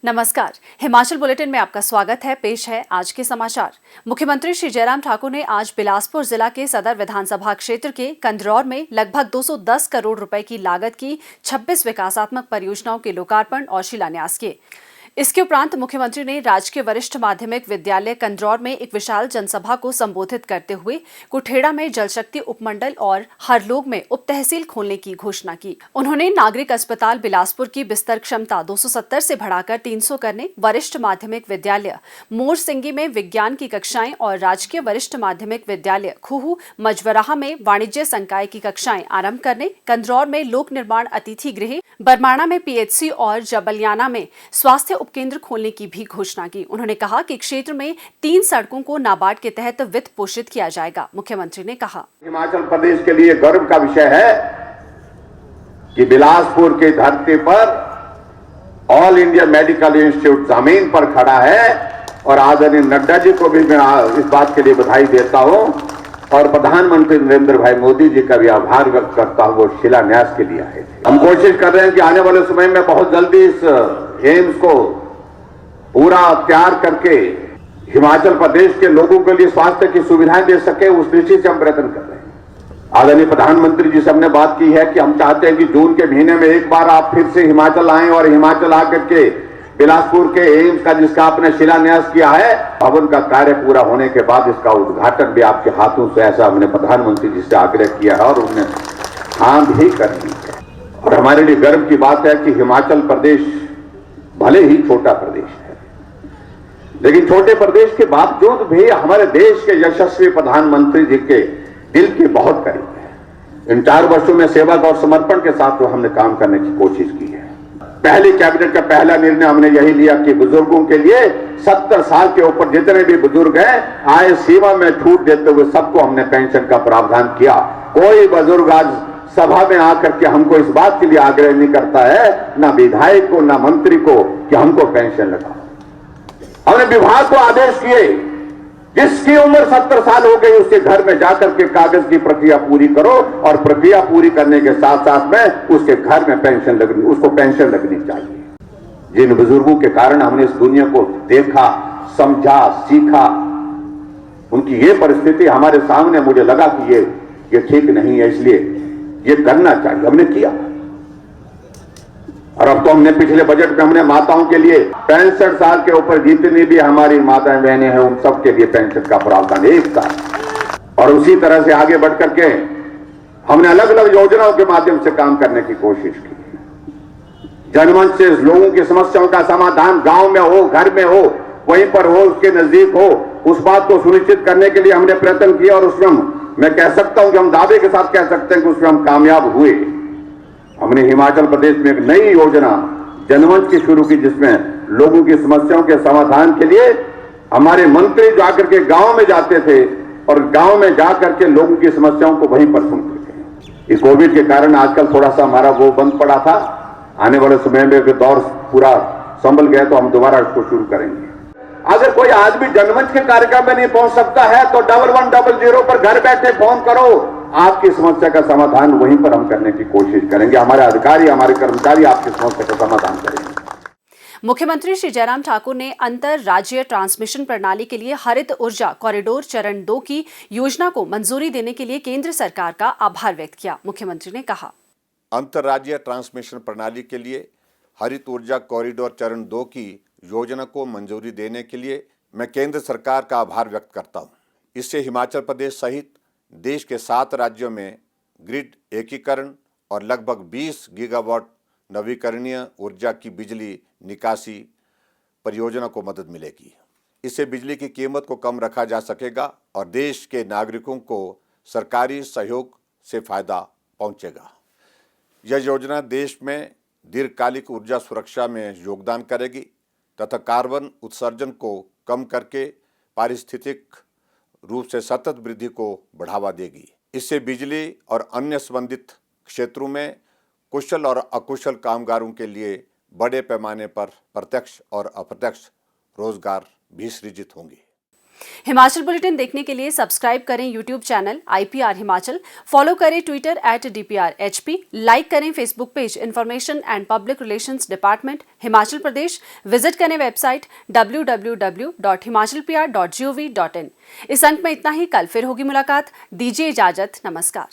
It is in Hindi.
नमस्कार। हिमाचल बुलेटिन में आपका स्वागत है। पेश है आज के समाचार। मुख्यमंत्री श्री जयराम ठाकुर ने आज बिलासपुर जिला के सदर विधानसभा क्षेत्र के कंदरौर में लगभग 210 करोड़ रुपए की लागत की 26 विकासात्मक परियोजनाओं के लोकार्पण और शिलान्यास किए। इसके उपरांत मुख्यमंत्री ने राजकीय वरिष्ठ माध्यमिक विद्यालय कंदरौर में एक विशाल जनसभा को संबोधित करते हुए कुठेड़ा में जलशक्ति उपमंडल और हरलोग में उप तहसील खोलने की घोषणा की। उन्होंने नागरिक अस्पताल बिलासपुर की बिस्तर क्षमता 270 से बढ़ाकर 300 करने, वरिष्ठ माध्यमिक विद्यालय मोर सिंगी में विज्ञान की कक्षाएं और राजकीय वरिष्ठ माध्यमिक विद्यालय खूहू मजवराहा में वाणिज्य संकाय की कक्षाएं आरंभ करने, कंदरौर में लोक निर्माण अतिथि गृह, बरमाणा में पीएचसी और जबलियाना में स्वास्थ्य उपकेंद्र खोलने की भी घोषणा की। उन्होंने कहा कि क्षेत्र में 3 सड़कों को नाबार्ड के तहत वित्त पोषित किया जाएगा। मुख्यमंत्री ने कहा, हिमाचल प्रदेश के लिए गर्व का विषय है कि बिलासपुर की धरती पर ऑल इंडिया मेडिकल इंस्टीट्यूट जमीन पर खड़ा है और आदरणीय नड्डा जी को भी मैं इस बात के लिए बधाई देता हूं और प्रधानमंत्री नरेंद्र भाई मोदी जी का भी आभार व्यक्त करता हूं। वो शिलान्यास के लिए आए थे। हम कोशिश कर रहे हैं कि आने वाले समय में बहुत जल्दी इस एम्स को पूरा तैयार करके हिमाचल प्रदेश के लोगों के लिए स्वास्थ्य की सुविधाएं दे सके, उस दृष्टि से हम प्रयत्न कर रहे हैं। आदरणीय प्रधानमंत्री जी से हमने बात की है कि हम चाहते हैं कि जून के महीने में एक बार आप फिर से हिमाचल आए और हिमाचल आकर के बिलासपुर के एम्स का जिसका आपने शिलान्यास किया है, भवन का कार्य पूरा होने के बाद इसका उद्घाटन भी आपके हाथों से, ऐसा हमने प्रधानमंत्री जी से आग्रह किया है और उन्होंने हाँ भी कर दी है। और हमारे लिए गर्व की बात है कि हिमाचल प्रदेश भले ही छोटा प्रदेश है, लेकिन छोटे प्रदेश के बावजूद भी हमारे देश के यशस्वी प्रधानमंत्री जी के दिल के बहुत करीब है। इन 4 वर्षों में सेवा और समर्पण के साथ तो हमने काम करने की कोशिश की है। पहली कैबिनेट का पहला निर्णय हमने यही लिया कि बुजुर्गों के लिए 70 साल के ऊपर जितने भी बुजुर्ग हैं, आय सीमा में छूट देते हुए सबको हमने पेंशन का प्रावधान किया। कोई बुजुर्ग आज सभा में आकर के हमको इस बात के लिए आग्रह नहीं करता है, ना विधायक को ना मंत्री को, कि हमको पेंशन लगाओ। हमने विभाग को आदेश किए, जिसकी उम्र 70 साल हो गई उसके घर में जाकर के कागज की प्रक्रिया पूरी करो और प्रक्रिया पूरी करने के साथ साथ में उसके घर में पेंशन लगनी, उसको पेंशन लगनी चाहिए। जिन बुजुर्गों के कारण हमने इस दुनिया को देखा, समझा, सीखा, उनकी ये परिस्थिति हमारे सामने, मुझे लगा कि ये ठीक नहीं है, इसलिए ये करना चाहिए, हमने किया। और अब तो हमने पिछले बजट में हमने माताओं के लिए 65 साल के ऊपर जितनी भी हमारी माताएं बहनें हैं उन सबके लिए पेंशन का प्रावधान 1 साल। और उसी तरह से आगे बढ़ करके हमने अलग अलग योजनाओं के माध्यम से काम करने की कोशिश की। जनमंच से लोगों की समस्याओं का समाधान गांव में हो, घर में हो, वहीं पर हो, उसके नजदीक हो, उस बात को सुनिश्चित करने के लिए हमने प्रयत्न किया और उसमें मैं कह सकता हूं कि हम दावे के साथ कह सकते हैं कि उसमें हम कामयाब हुए। हमने हिमाचल प्रदेश में एक नई योजना जनमंच की शुरू की, जिसमें लोगों की समस्याओं के समाधान के लिए हमारे मंत्री जाकर के गांव में जाते थे और गांव में जाकर के लोगों की समस्याओं को वहीं पर सुनते थे। इस कोविड के कारण आजकल थोड़ा सा हमारा वो बंद पड़ा था। आने वाले समय में दौर पूरा संभल गया तो हम दोबारा इसको शुरू करेंगे। अगर कोई आदमी जनमंच के कार्यक्रम में नहीं पहुंच सकता है तो 1100 पर घर बैठे फोन करो, आपकी समस्या का समाधान वहीं पर हम करने की कोशिश करेंगे। हमारे अधिकारी, हमारे कर्मचारी आपकी समस्या का समाधान करेंगे। मुख्यमंत्री श्री जयराम ठाकुर ने अंतर राज्यीय ट्रांसमिशन प्रणाली के लिए हरित ऊर्जा कॉरिडोर चरण 2 की योजना को मंजूरी देने के लिए केंद्र सरकार का आभार व्यक्त किया। मुख्यमंत्री ने कहा, अंतर्राज्यीय ट्रांसमिशन प्रणाली के लिए हरित ऊर्जा कॉरिडोर चरण 2 की योजना को मंजूरी देने के लिए मैं केंद्र सरकार का आभार व्यक्त करता हूं। इससे हिमाचल प्रदेश सहित देश के 7 राज्यों में ग्रिड एकीकरण और लगभग 20 गीगावाट नवीकरणीय ऊर्जा की बिजली निकासी परियोजना को मदद मिलेगी। इससे बिजली की कीमत को कम रखा जा सकेगा और देश के नागरिकों को सरकारी सहयोग से फायदा पहुंचेगा। यह योजना देश में दीर्घकालिक ऊर्जा सुरक्षा में योगदान करेगी तथा कार्बन उत्सर्जन को कम करके पारिस्थितिक रूप से सतत वृद्धि को बढ़ावा देगी। इससे बिजली और अन्य संबंधित क्षेत्रों में कुशल और अकुशल कामगारों के लिए बड़े पैमाने पर प्रत्यक्ष और अप्रत्यक्ष रोजगार भी सृजित होंगे। हिमाचल बुलेटिन देखने के लिए सब्सक्राइब करें YouTube channel IPR Himachal, follow करें ट्विटर @DPRHP, लाइक करें Facebook page information and public relations department Himachal Pradesh, visit करें वेबसाइट www.himachalpr.gov.in। इस अंक में इतना ही। कल फिर होगी मुलाकात। दीजिए इजाजत। नमस्कार।